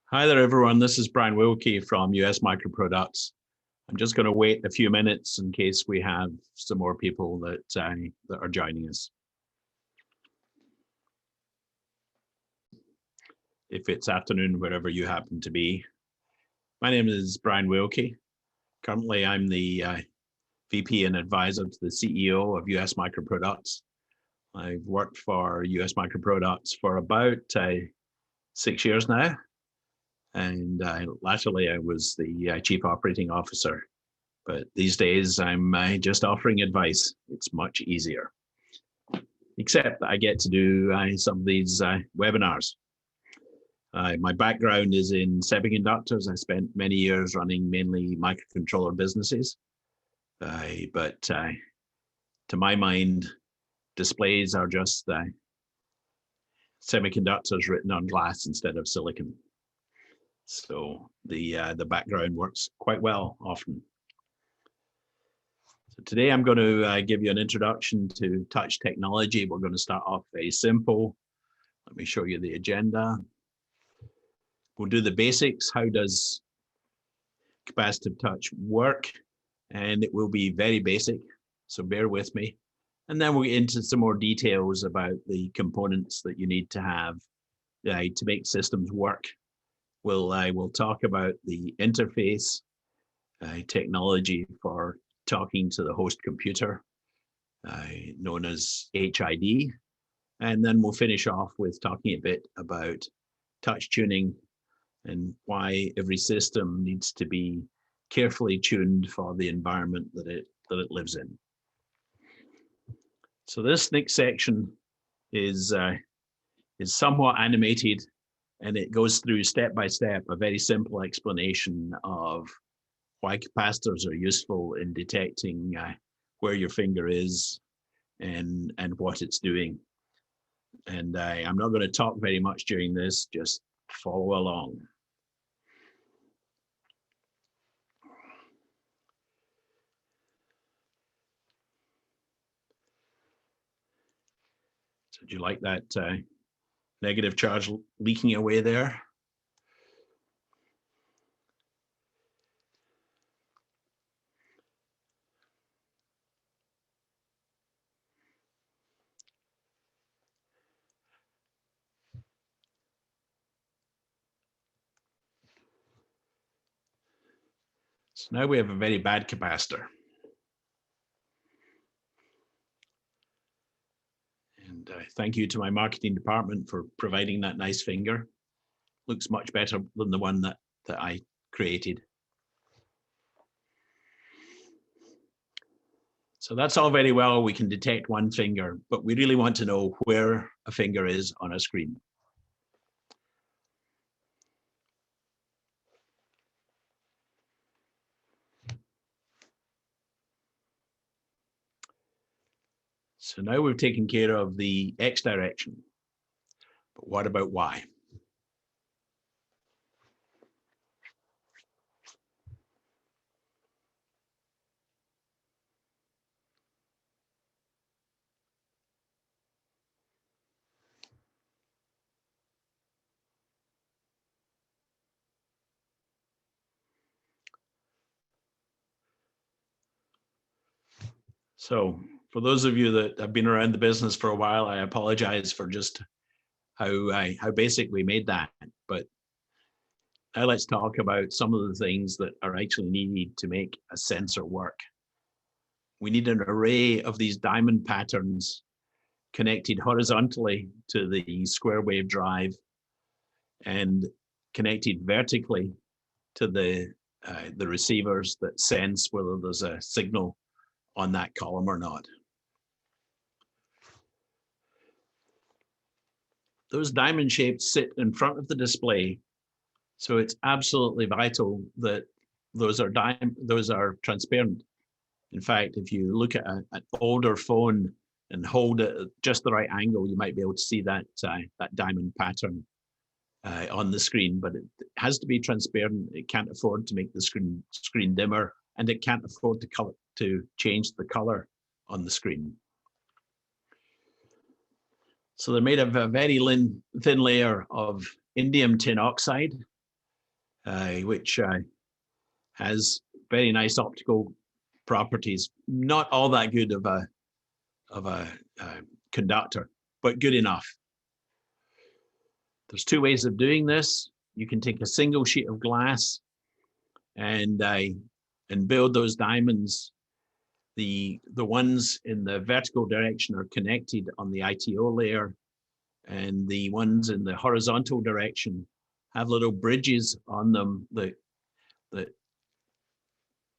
Hi there, everyone. This is Brian Wilkie from US Microproducts. I'm just going to wait a few minutes in case we have some more people that are joining us. If it's afternoon, wherever you happen to be. My name is Brian Wilkie. Currently, I'm the VP and advisor to the CEO of US Microproducts. I've worked for US Microproducts for about 6 years now. And latterly, I was the Chief Operating Officer. But these days, I'm just offering advice. It's much easier. Except that I get to do some of these webinars. My background is in semiconductors. I spent many years running mainly microcontroller businesses. But to my mind, displays are just semiconductors written on glass instead of silicon. So the background works quite well often. So today I'm going to give you an introduction to touch technology. We're going to start off very simple. Let me show you the agenda. We'll do the basics. How does capacitive touch work? And it will be very basic, so bear with me. And then we'll get into some more details about the components that you need to have to make systems work. We'll talk about the interface technology for talking to the host computer, known as HID. And then we'll finish off with talking a bit about touch tuning and why every system needs to be carefully tuned for the environment that it lives in. So this next section is somewhat animated, and it goes through step by step a very simple explanation of why capacitors are useful in detecting where your finger is and what it's doing. And I'm not going to talk very much during this, just follow along. So do you like that negative charge leaking away there? So now we have a very bad capacitor. And thank you to my marketing department for providing that nice finger. Looks much better than the one that I created. So that's all very well. We can detect one finger, but we really want to know where a finger is on a screen. So now we've taken care of the X direction, but what about Y? So for those of you that have been around the business for a while, I apologize for just how basic we made that. But now let's talk about some of the things that are actually needed to make a sensor work. We need an array of these diamond patterns connected horizontally to the square wave drive and connected vertically to the receivers that sense whether there's a signal on that column or not. Those diamond shapes sit in front of the display, so it's absolutely vital that those are transparent. In fact, if you look at an older phone and hold it at just the right angle, you might be able to see that diamond pattern on the screen, but it has to be transparent. It can't afford to make the screen dimmer, and it can't afford to change the color on the screen. So they're made of a very thin layer of indium tin oxide, which has very nice optical properties. Not all that good of a conductor, but good enough. There's two ways of doing this. You can take a single sheet of glass and build those diamonds. The ones in the vertical direction are connected on the ITO layer, and the ones in the horizontal direction have little bridges on them that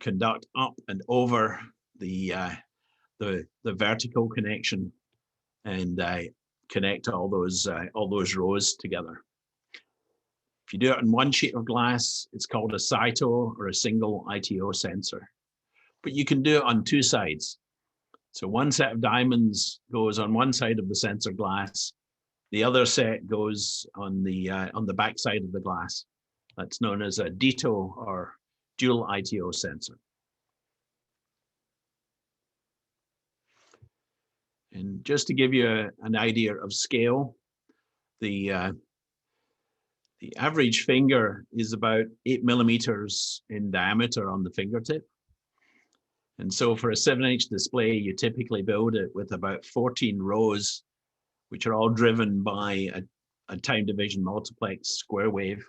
conduct up and over the vertical connection and connect all those rows together. If you do it on one sheet of glass, it's called a CITO, or a single ITO sensor. But you can do it on two sides. So one set of diamonds goes on one side of the sensor glass. The other set goes on the back side of the glass. That's known as a DITO, or dual ITO sensor. And just to give you an idea of scale, the average finger is about 8 millimeters in diameter on the fingertip. And so for a 7-inch display, you typically build it with about 14 rows, which are all driven by a time division multiplex square wave,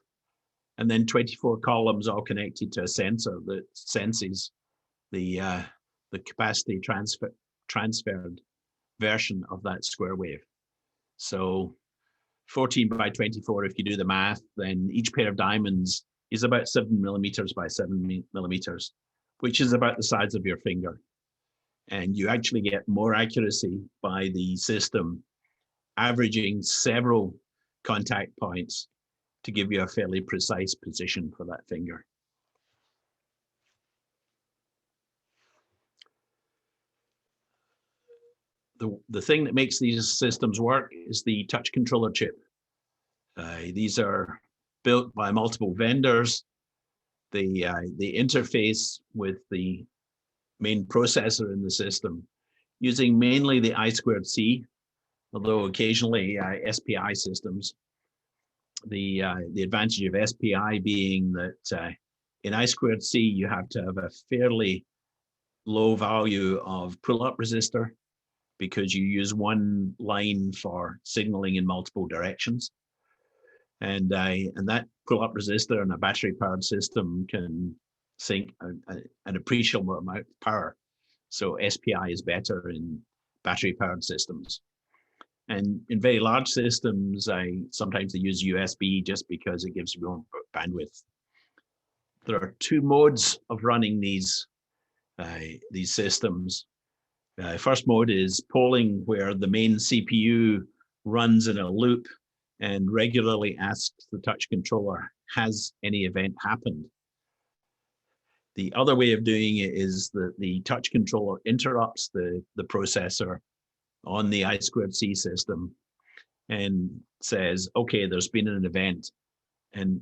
and then 24 columns all connected to a sensor that senses the capacity transferred version of that square wave. So 14 by 24, if you do the math, then each pair of diamonds is about 7 millimeters by 7 millimeters, which is about the size of your finger. And you actually get more accuracy by the system averaging several contact points to give you a fairly precise position for that finger. The thing that makes these systems work is the touch controller chip. These are built by multiple vendors. They interface with the main processor in the system using mainly the I2C, although occasionally SPI systems. The advantage of SPI being that in I2C you have to have a fairly low value of pull-up resistor, because you use one line for signaling in multiple directions. And that pull-up resistor in a battery-powered system can sink an appreciable amount of power. So SPI is better in battery-powered systems. And in very large systems, sometimes they use USB just because it gives you more bandwidth. There are two modes of running these systems. First mode is polling, where the main CPU runs in a loop and regularly asks the touch controller, has any event happened? The other way of doing it is that the touch controller interrupts the processor on the I2C system and says, okay, there's been an event. And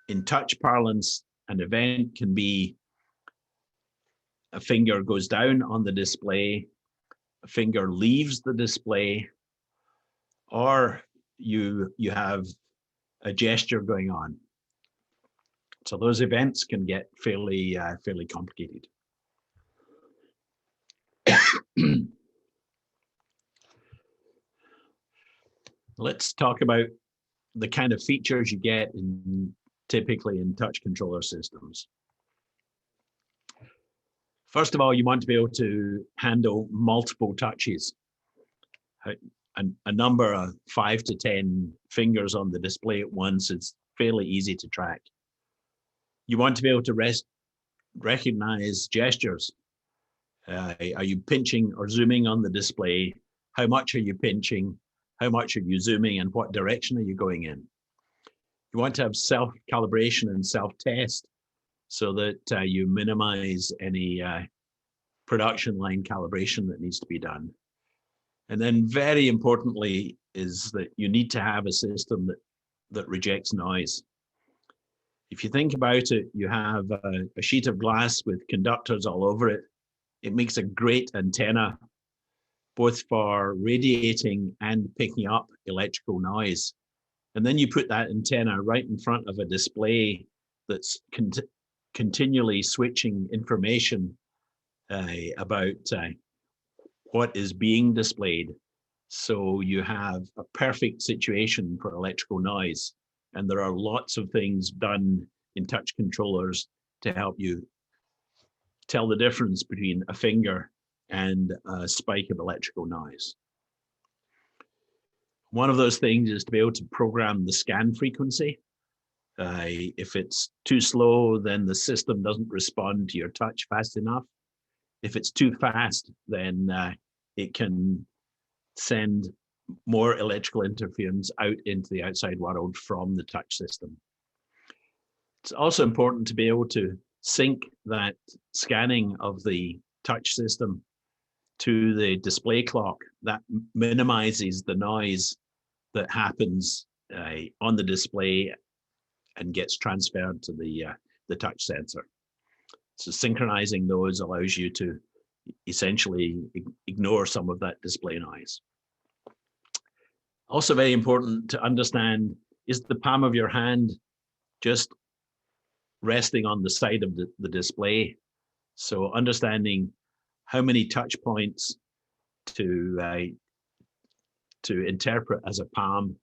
in touch parlance, an event can be a finger goes down on the display, a finger leaves the display, or you have a gesture going on. So those events can get fairly complicated. Let's talk about the kind of features you get typically in touch controller systems. First of all, you want to be able to handle multiple touches. A number of 5 to 10 fingers on the display at once is fairly easy to track. You want to be able to recognize gestures. Are you pinching or zooming on the display? How much are you pinching? How much are you zooming, and what direction are you going in? You want to have self-calibration and self-test so that you minimize any production line calibration that needs to be done. And then very importantly is that you need to have a system that rejects noise. If you think about it, you have a sheet of glass with conductors all over it. It makes a great antenna, both for radiating and picking up electrical noise. And then you put that antenna right in front of a display that's continually switching information about what is being displayed. So you have a perfect situation for electrical noise. And there are lots of things done in touch controllers to help you tell the difference between a finger and a spike of electrical noise. One of those things is to be able to program the scan frequency. If it's too slow, then the system doesn't respond to your touch fast enough. If it's too fast, then it can send more electrical interference out into the outside world from the touch system. It's also important to be able to sync that scanning of the touch system to the display clock. That minimizes the noise that happens on the display and gets transferred to the touch sensor. So synchronizing those allows you to essentially ignore some of that display noise. Also very important to understand, is the palm of your hand just resting on the side of the display? So understanding how many touch points to interpret as a palm,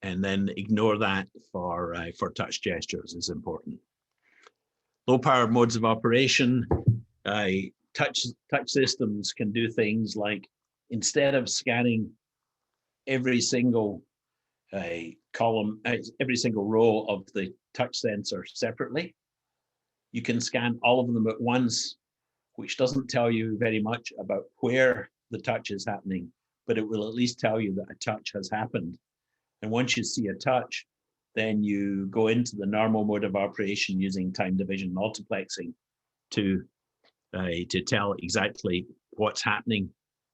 and then ignore that for touch gestures is important. Low power modes of operation, touch systems can do things like, instead of scanning every single column, every single row of the touch sensor separately, you can scan all of them at once, which doesn't tell you very much about where the touch is happening, but it will at least tell you that a touch has happened. And once you see a touch, then you go into the normal mode of operation using time division multiplexing to tell exactly what's happening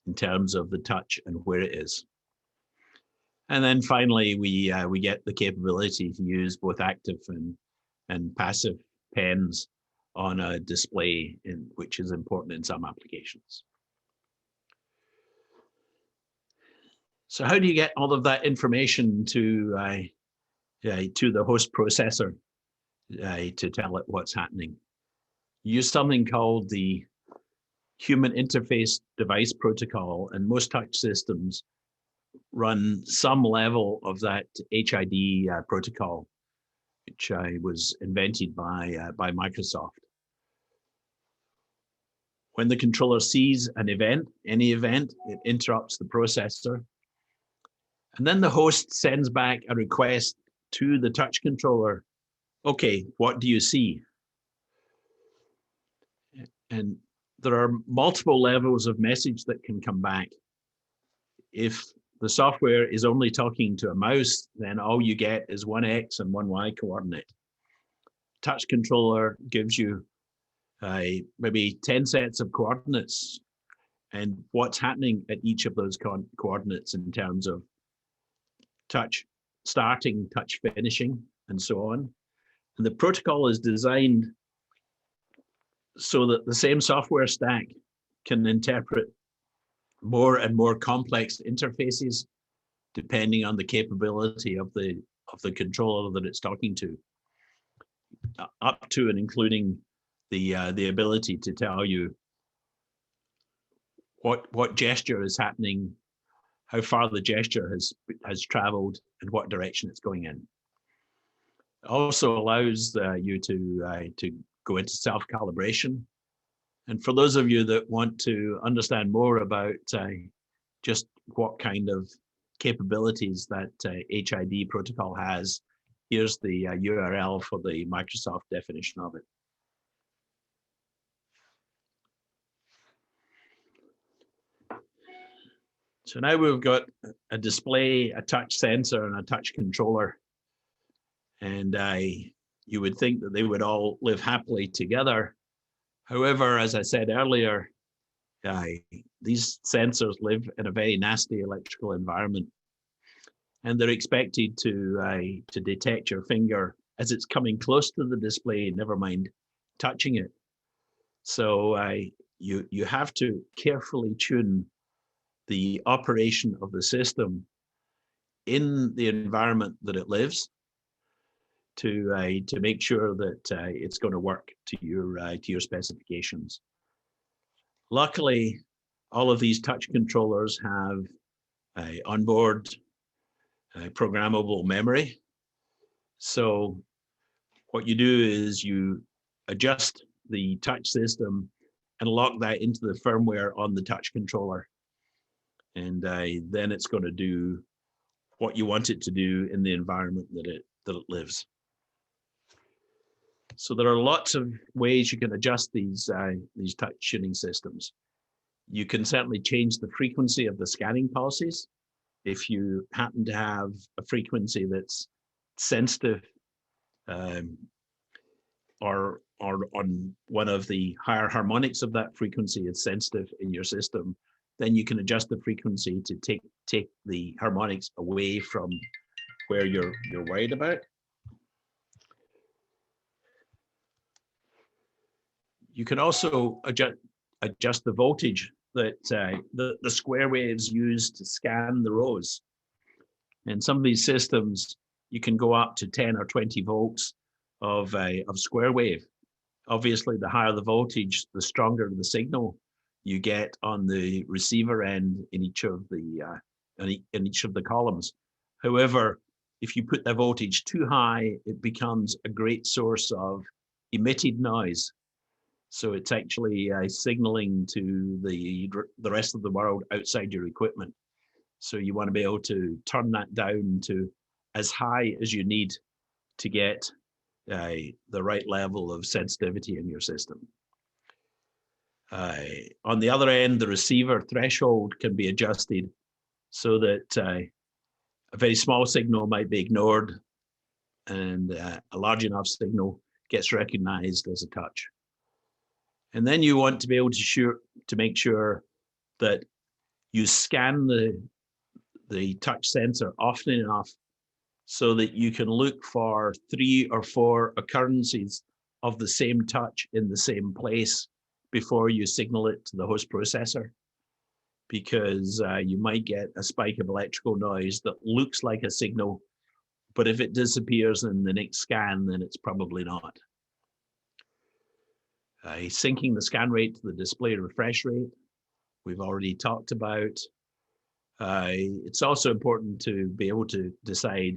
in terms of the touch and where it is. And then finally, we get the capability to use both active and passive pens on a display, which is important in some applications. So how do you get all of that information to the host processor to tell it what's happening? Use something called the Human Interface Device Protocol, and most touch systems run some level of that HID protocol, which was invented by Microsoft. When the controller sees an event, any event, it interrupts the processor. And then the host sends back a request to the touch controller. Okay, what do you see? And there are multiple levels of message that can come back. If the software is only talking to a mouse, then all you get is one X and one Y coordinate. Touch controller gives you maybe 10 sets of coordinates and what's happening at each of those coordinates in terms of touch starting, touch finishing, and so on. And the protocol is designed so that the same software stack can interpret more and more complex interfaces depending on the capability of the controller that it's talking to, up to and including the ability to tell you what gesture is happening, how far the gesture has traveled, and what direction it's going in. It also allows you to go into self-calibration. And for those of you that want to understand more about just what kind of capabilities that HID protocol has, here's the URL for the Microsoft definition of it. So now we've got a display, a touch sensor, and a touch controller. And you would think that they would all live happily together. However, as I said earlier, these sensors live in a very nasty electrical environment, and they're expected to detect your finger as it's coming close to the display, never mind touching it. So you have to carefully tune the operation of the system in the environment that it lives to make sure that it's going to work to your specifications. Luckily, all of these touch controllers have onboard programmable memory. So what you do is you adjust the touch system and lock that into the firmware on the touch controller. And then it's going to do what you want it to do in the environment that it lives. So there are lots of ways you can adjust these touch tuning systems. You can certainly change the frequency of the scanning pulses. If you happen to have a frequency that's sensitive, or on one of the higher harmonics of that frequency is sensitive in your system, then you can adjust the frequency to take the harmonics away from where you're worried about. You can also adjust the voltage that the square waves use to scan the rows. In some of these systems, you can go up to 10 or 20 volts of square wave. Obviously, the higher the voltage, the stronger the signal you get on the receiver end in each of the columns. However, if you put the voltage too high, it becomes a great source of emitted noise. So it's actually signaling to the rest of the world outside your equipment. So you want to be able to turn that down to as high as you need to get the right level of sensitivity in your system. On the other end, the receiver threshold can be adjusted so that a very small signal might be ignored and a large enough signal gets recognized as a touch. And then you want to be able to make sure that you scan the touch sensor often enough so that you can look for 3 or 4 occurrences of the same touch in the same place before you signal it to the host processor. Because you might get a spike of electrical noise that looks like a signal, but if it disappears in the next scan, then it's probably not. Syncing the scan rate to the display refresh rate, we've already talked about. It's also important to be able to decide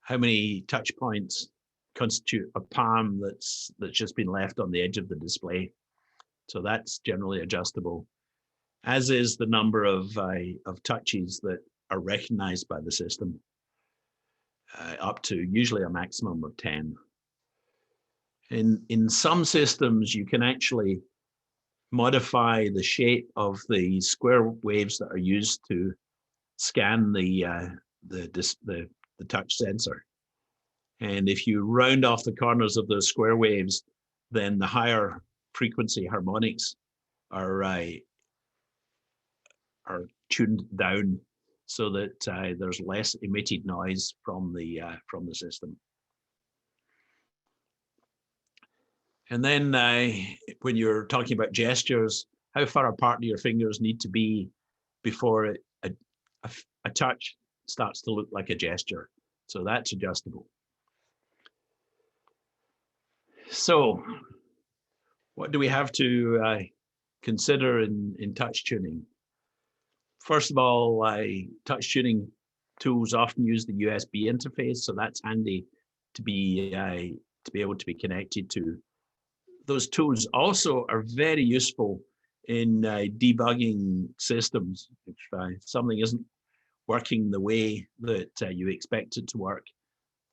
how many touch points constitute a palm that's just been left on the edge of the display. So that's generally adjustable, as is the number of touches that are recognized by the system, up to usually a maximum of 10. In some systems, you can actually modify the shape of the square waves that are used to scan the touch sensor. And if you round off the corners of those square waves, then the higher frequency harmonics are tuned down so that there's less emitted noise from the system. And then when you're talking about gestures, how far apart do your fingers need to be before a touch starts to look like a gesture? So that's adjustable. So what do we have to consider in touch tuning? First of all, touch tuning tools often use the USB interface, so that's handy to be able to be connected to. Those tools also are very useful in debugging systems. If something isn't working the way that you expect it to work,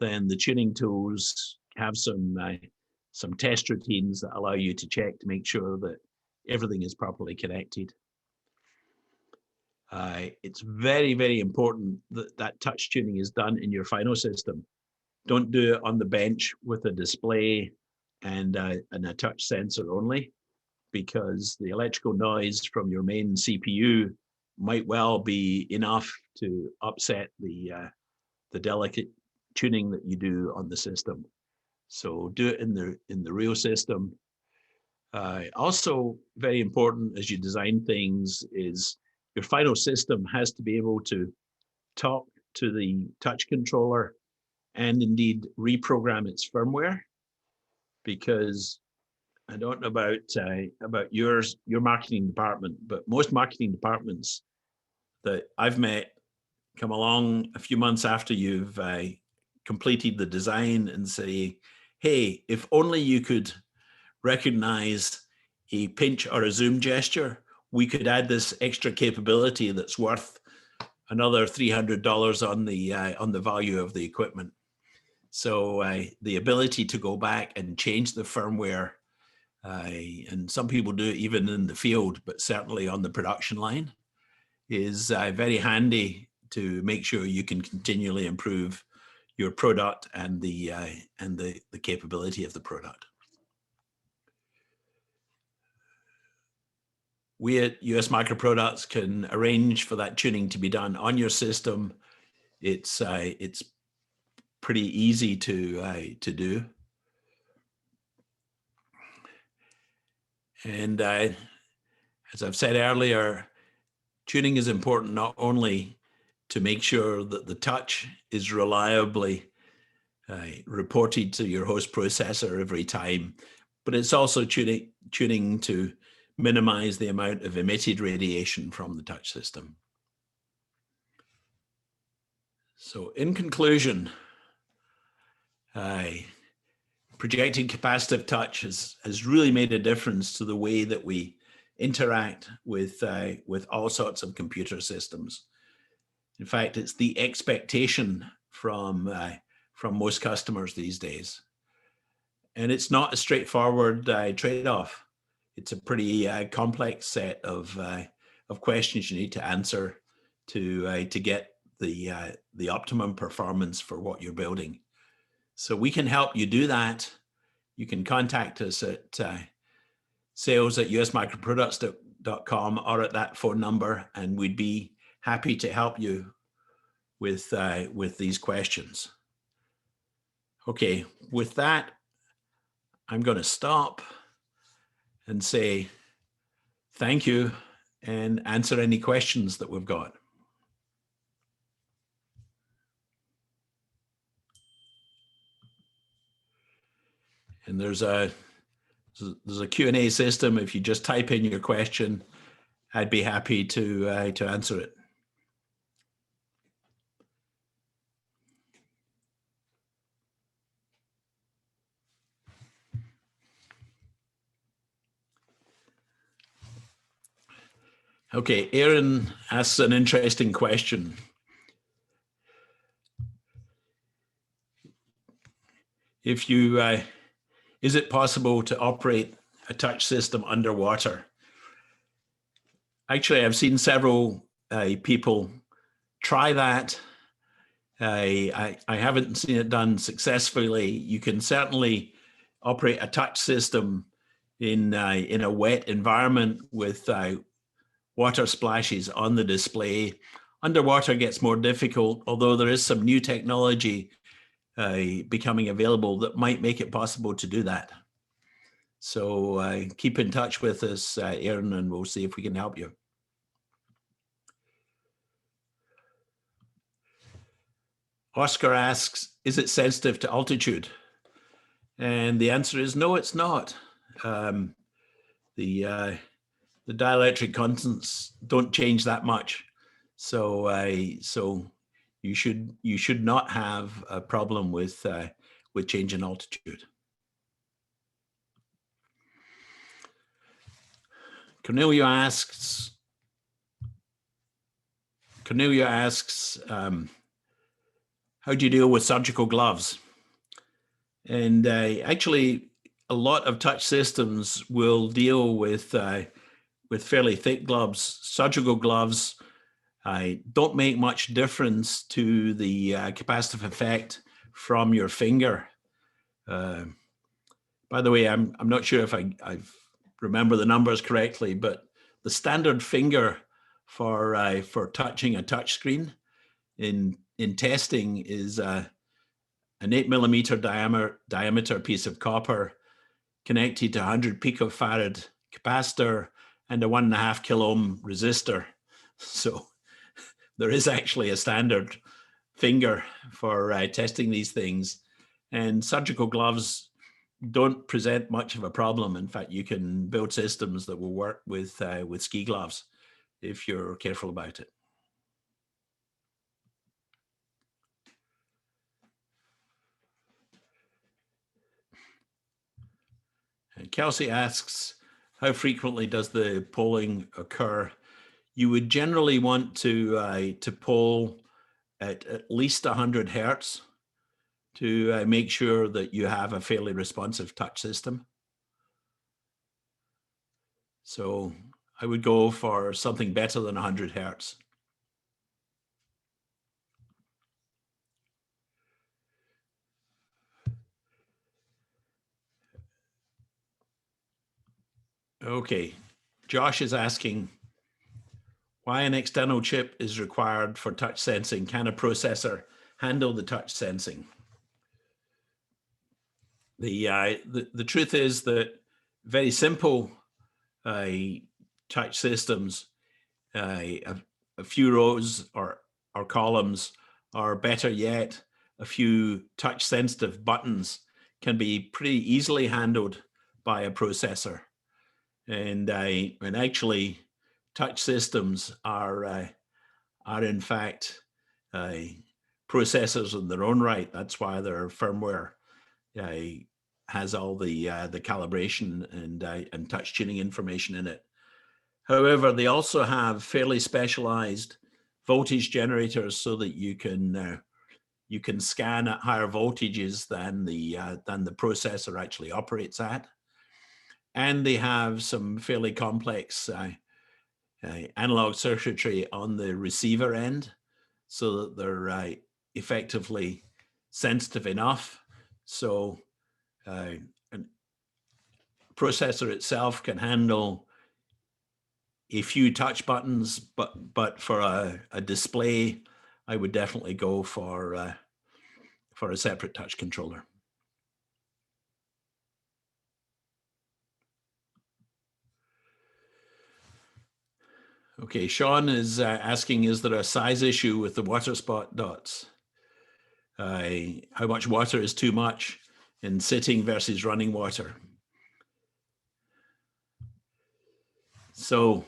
then the tuning tools have some test routines that allow you to check to make sure that everything is properly connected. It's very, very important that touch tuning is done in your final system. Don't do it on the bench with a display and a touch sensor only, because the electrical noise from your main CPU might well be enough to upset the delicate tuning that you do on the system. So do it in the real system. Also very important as you design things is your final system has to be able to talk to the touch controller and indeed reprogram its firmware, because I don't know about your marketing department, but most marketing departments that I've met come along a few months after you've completed the design and say, hey, if only you could recognize a pinch or a zoom gesture, we could add this extra capability that's worth another $300 on the value of the equipment. So the ability to go back and change the firmware, and some people do it even in the field, but certainly on the production line, is very handy to make sure you can continually improve your product and the capability of the product. We at US Micro Products can arrange for that tuning to be done on your system. It's pretty easy to do. And as I've said earlier, tuning is important not only to make sure that the touch is reliably reported to your host processor every time, but it's also tuning to minimize the amount of emitted radiation from the touch system. So in conclusion, projected capacitive touch has really made a difference to the way that we interact with all sorts of computer systems. In fact, it's the expectation from most customers these days. And it's not a straightforward trade-off. It's a pretty complex set of questions you need to answer to get the optimum performance for what you're building. So we can help you do that. You can contact us at sales@usmicroproducts.com or at that phone number, and we'd be happy to help you with these questions. Okay, with that, I'm going to stop and say thank you and answer any questions that we've got. And there's a Q&A system. If you just type in your question, I'd be happy to answer it. Okay, Aaron asks an interesting question. If you, is it possible to operate a touch system underwater? Actually, I've seen several people try that. I haven't seen it done successfully. You can certainly operate a touch system in a wet environment with water splashes on the display. Underwater gets more difficult, although there is some new technology becoming available that might make it possible to do that. So keep in touch with us, Aaron, and we'll see if we can help you. Oscar asks, is it sensitive to altitude? And the answer is no, it's not. The dielectric constants don't change that much, so you should not have a problem with change in altitude. Cornelia asks, how do you deal with surgical gloves? And actually, a lot of touch systems will deal with fairly thick gloves. Surgical gloves don't make much difference to the capacitive effect from your finger. By the way, I'm not sure if I remember the numbers correctly, but the standard finger for touching a touch screen in testing is an 8mm diameter piece of copper connected to 100 picofarad capacitor and a 1.5 kilo ohm resistor. So there is actually a standard finger for testing these things. And surgical gloves don't present much of a problem. In fact, you can build systems that will work with ski gloves if you're careful about it. And Kelsey asks, how frequently does the polling occur? You would generally want to poll at least 100 hertz to make sure that you have a fairly responsive touch system. So I would go for something better than 100 hertz. Okay, Josh is asking why an external chip is required for touch sensing. Can a processor handle the touch sensing? The truth is that very simple touch systems, a few rows or columns, or better yet, a few touch sensitive buttons can be pretty easily handled by a processor. And actually, touch systems are in fact processors in their own right. That's why their firmware has all the calibration and touch tuning information in it. However, they also have fairly specialized voltage generators so that you can scan at higher voltages than the processor actually operates at. And they have some fairly complex analog circuitry on the receiver end so that they're effectively sensitive enough. So a processor itself can handle a few touch buttons, but for a display, I would definitely go for a separate touch controller. Okay, Sean is asking, is there a size issue with the water spot dots? How much water is too much in sitting versus running water? So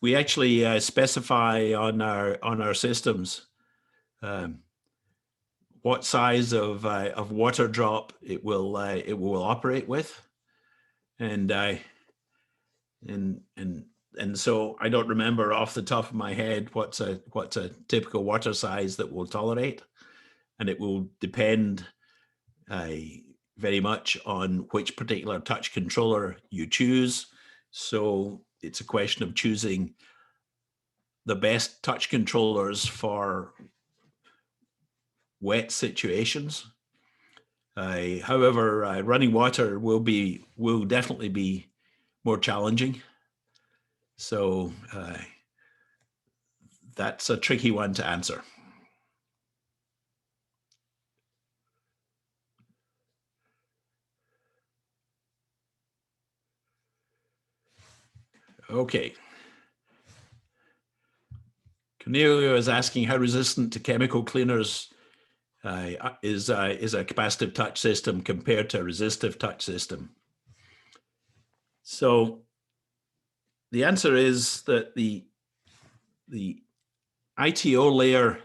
we actually specify on our systems what size of water drop it will operate with, and so I don't remember off the top of my head what's a typical water size that will tolerate, and it will depend very much on which particular touch controller you choose. So it's a question of choosing the best touch controllers for wet situations. However, running water will definitely be more challenging. So that's a tricky one to answer. Okay. Cornelio is asking how resistant to chemical cleaners is a capacitive touch system compared to a resistive touch system. So the answer is that the ITO layer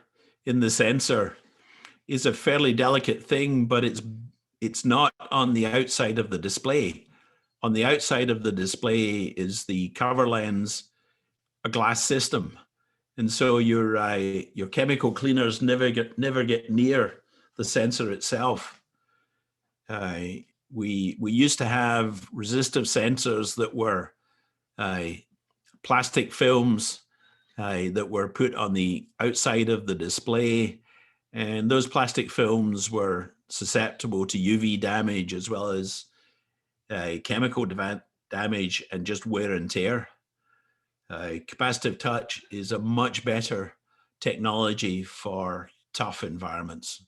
in the sensor is a fairly delicate thing, but it's not on the outside of the display. On the outside of the display is the cover lens, a glass system. And so your chemical cleaners never get near the sensor itself. We used to have resistive sensors that were plastic films that were put on the outside of the display, and those plastic films were susceptible to UV damage as well as chemical damage and just wear and tear. Capacitive touch is a much better technology for tough environments.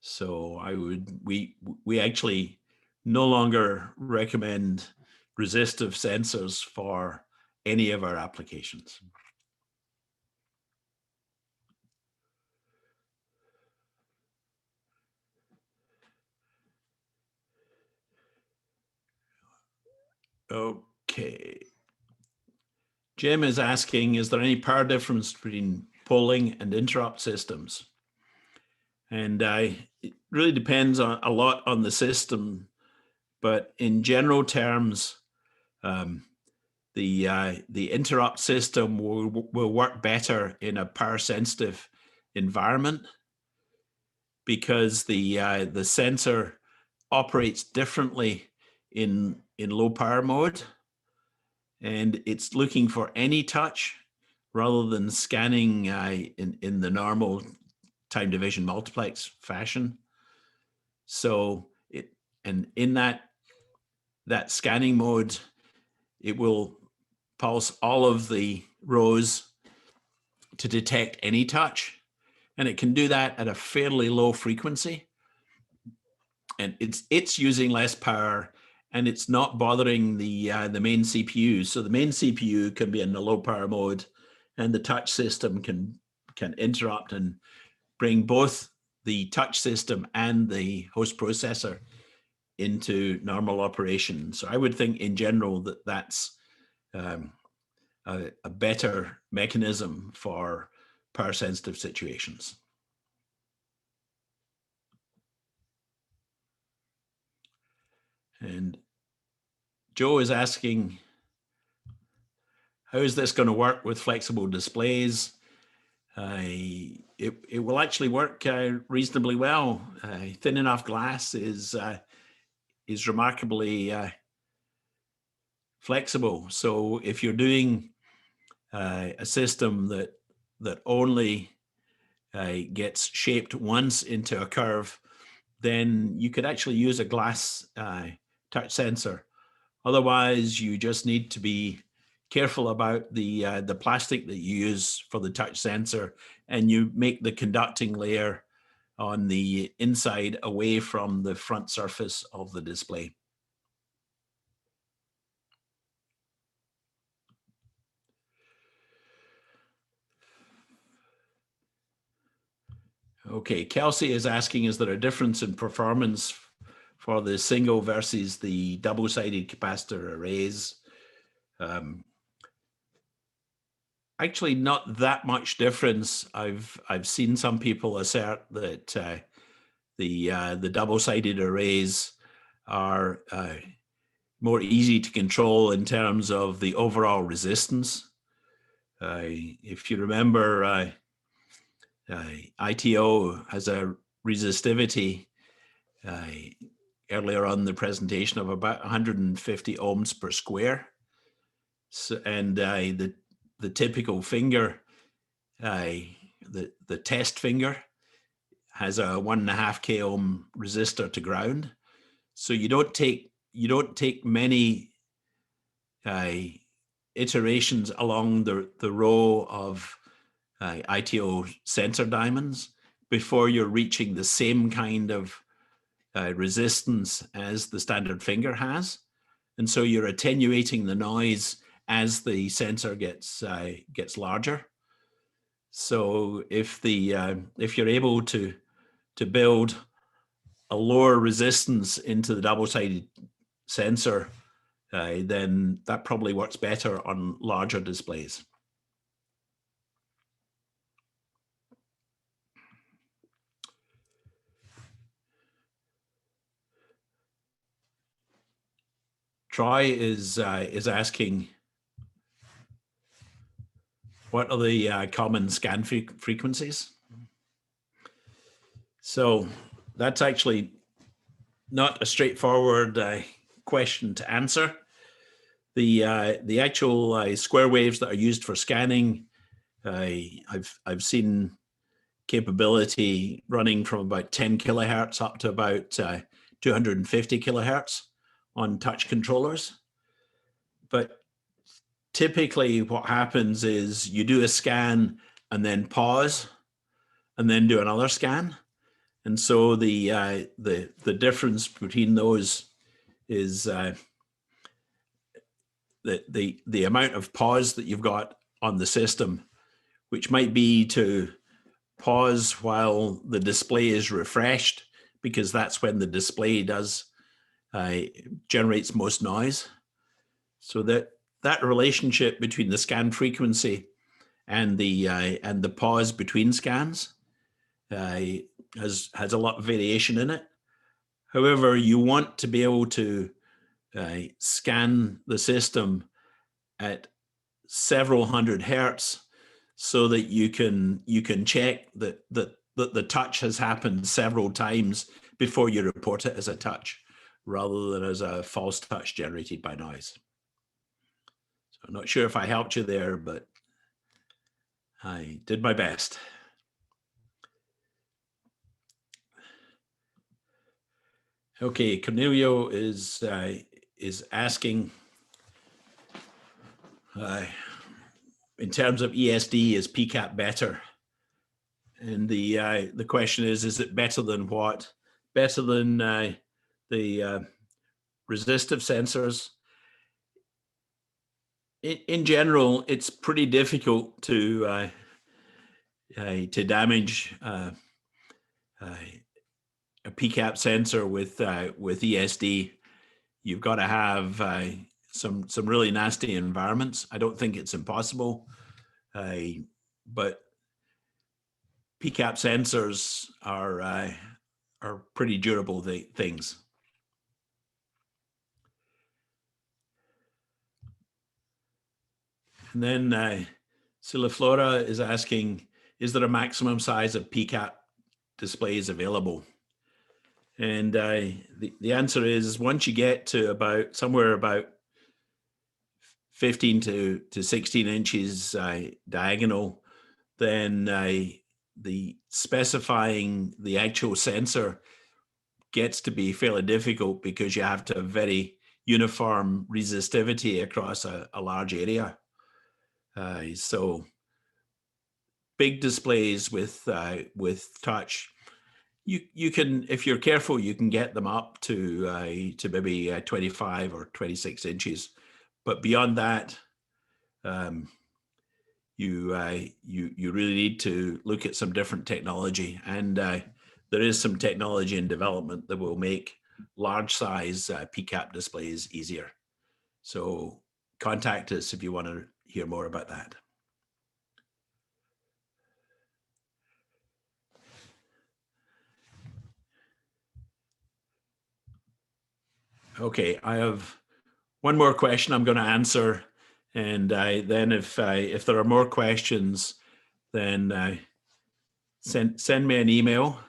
So we actually no longer recommend resistive sensors for any of our applications. Okay. Jim is asking, is there any power difference between polling and interrupt systems? And it really depends a lot on the system, but in general terms, the interrupt system will work better in a power sensitive environment because the sensor operates differently in low power mode, and it's looking for any touch rather than scanning in the normal time division multiplex fashion. So in that scanning mode, it will pulse all of the rows to detect any touch, and it can do that at a fairly low frequency. And it's using less power, and it's not bothering the main CPU. So the main CPU can be in the low power mode, and the touch system can interrupt and bring both the touch system and the host processor into normal operation. So I would think in general that that's a better mechanism for power sensitive situations. And Joe is asking, how is this going to work with flexible displays? It will actually work reasonably well. Thin enough glass is remarkably flexible. So if you're doing a system that only gets shaped once into a curve, then you could actually use a glass touch sensor. Otherwise, you just need to be careful about the plastic that you use for the touch sensor, and you make the conducting layer on the inside away from the front surface of the display. Okay, Kelsey is asking, is there a difference in performance for the single versus the double-sided capacitor arrays? Actually, not that much difference. I've seen some people assert that the double-sided arrays are more easy to control in terms of the overall resistance. If you remember, ITO has a resistivity earlier on in the presentation of about 150 ohms per square. So, and the typical finger, the test finger, has a 1.5 k ohm resistor to ground. So you don't take many iterations along the row of ITO sensor diamonds before you're reaching the same kind of resistance as the standard finger has. And so you're attenuating the noise as the sensor gets larger. So if you're able to build a lower resistance into the double-sided sensor, then that probably works better on larger displays. Troy is asking, what are the common scan frequencies? So that's actually not a straightforward question to answer. The actual square waves that are used for scanning, I've seen capability running from about 10 kilohertz up to about 250 kilohertz on touch controllers. But typically what happens is you do a scan and then pause and then do another scan. And so the difference between those is the amount of pause that you've got on the system, which might be to pause while the display is refreshed, because that's when the display generates most noise. So that relationship between the scan frequency and the pause between scans has a lot of variation in it. However, you want to be able to scan the system at several hundred hertz so that you can check that the touch has happened several times before you report it as a touch, rather than as a false touch generated by noise. So I'm not sure if I helped you there, but I did my best. Okay, Cornelio is asking, in terms of ESD, is PCAP better? And the question is it better than what? Better than the resistive sensors? In general, it's pretty difficult to damage a PCAP sensor with ESD. You've got to have some really nasty environments. I don't think it's impossible, but PCAP sensors are pretty durable things. And then Silaflora is asking, is there a maximum size of PCAP displays available? And the answer is, once you get to somewhere about 15 to 16 inches diagonal, then the specifying the actual sensor gets to be fairly difficult, because you have to have very uniform resistivity across a large area. So big displays with touch, you can, if you're careful, you can get them up to maybe 25 or 26 inches, but beyond that, you really need to look at some different technology, and there is some technology in development that will make large size PCAP displays easier. So contact us if you want to hear more about that. Okay, I have one more question I'm going to answer, and then if there are more questions, then send me an email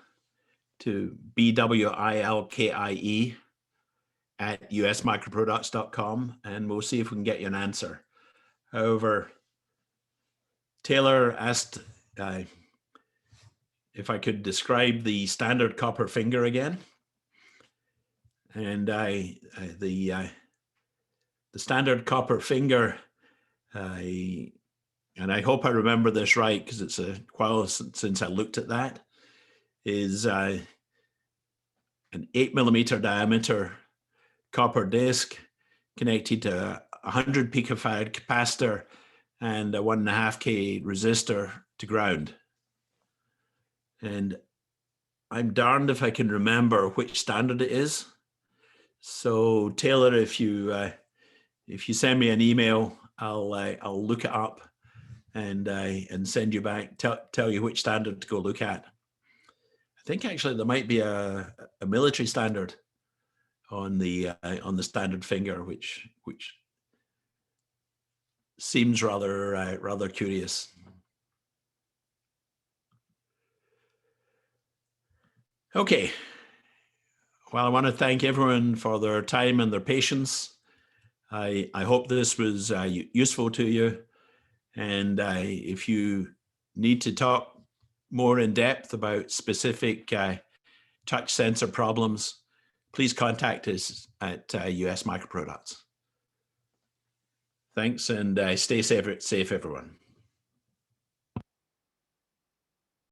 to bwilkie@usmicroproducts.com, and we'll see if we can get you an answer. However, Taylor asked if I could describe the standard copper finger again. And the standard copper finger, and I hope I remember this right because it's a while since I looked at that, is an 8mm diameter copper disc connected to a 100 picofarad capacitor and a 1.5K resistor to ground. And I'm darned if I can remember which standard it is. So Taylor, if you send me an email, I'll look it up and send you back, tell you which standard to go look at. I think actually there might be a military standard on the standard finger, which seems rather curious. Okay. Well, I want to thank everyone for their time and their patience. I hope this was useful to you. And if you need to talk more in depth about specific touch sensor problems, please contact us at US Microproducts. Thanks, and stay safe everyone.